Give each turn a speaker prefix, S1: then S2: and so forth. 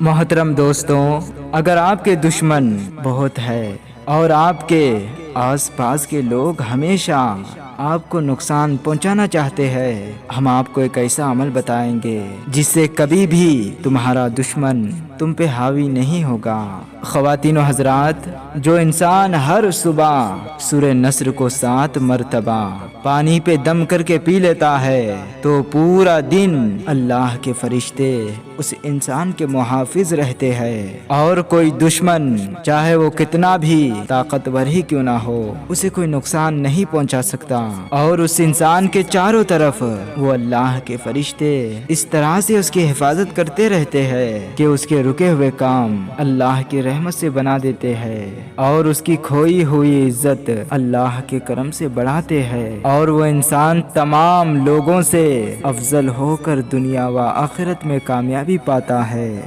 S1: محترم دوستوں، اگر آپ کے دشمن بہت ہے اور آپ کے آس پاس کے لوگ ہمیشہ آپ کو نقصان پہنچانا چاہتے ہیں، ہم آپ کو ایک ایسا عمل بتائیں گے جس سے کبھی بھی تمہارا دشمن تم پہ حاوی نہیں ہوگا۔ خواتین و حضرات، جو انسان ہر صبح سورہ نصر کو 7 مرتبہ پانی پہ دم کر کے پی لیتا ہے تو پورا دن اللہ کے فرشتے اس انسان کے محافظ رہتے ہیں، اور کوئی دشمن چاہے وہ کتنا بھی طاقتور ہی کیوں نہ ہو اسے کوئی نقصان نہیں پہنچا سکتا، اور اس انسان کے چاروں طرف وہ اللہ کے فرشتے اس طرح سے اس کی حفاظت کرتے رہتے ہیں کہ اس کے رکے ہوئے کام اللہ کی رحمت سے بنا دیتے ہیں، اور اس کی کھوئی ہوئی عزت اللہ کے کرم سے بڑھاتے ہیں، اور وہ انسان تمام لوگوں سے افضل ہو کر دنیا و آخرت میں کامیابی پاتا ہے۔